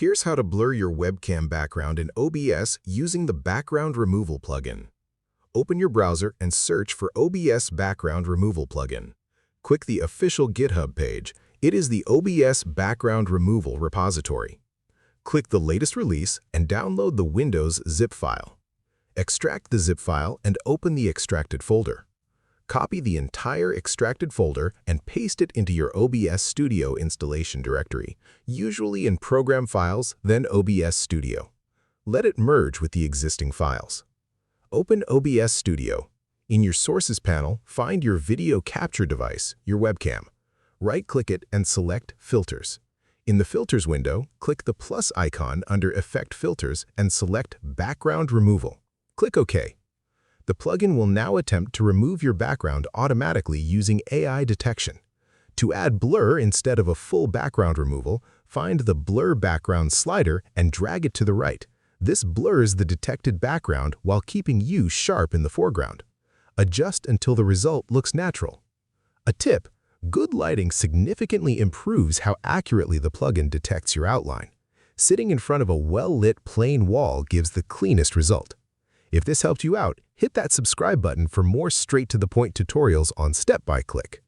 Here's how to blur your webcam background in OBS using the Background Removal plugin. Open your browser and search for OBS Background Removal plugin. Click the official GitHub page. It is the OBS Background Removal repository. Click the latest release and download the Windows zip file. Extract the zip file and open the extracted folder. Copy the entire extracted folder and paste it into your OBS Studio installation directory, usually in Program Files, then OBS Studio. Let it merge with the existing files. Open OBS Studio. In your Sources panel, find your video capture device, your webcam. Right-click it and select Filters. In the Filters window, click the plus icon under Effect Filters and select Background Removal. Click OK. The plugin will now attempt to remove your background automatically using AI detection. To add blur instead of a full background removal, find the Blur Background slider and drag it to the right. This blurs the detected background while keeping you sharp in the foreground. Adjust until the result looks natural. A tip: good lighting significantly improves how accurately the plugin detects your outline. Sitting in front of a well-lit plain wall gives the cleanest result. If this helped you out, hit that subscribe button for more straight-to-the-point tutorials on Step by Click.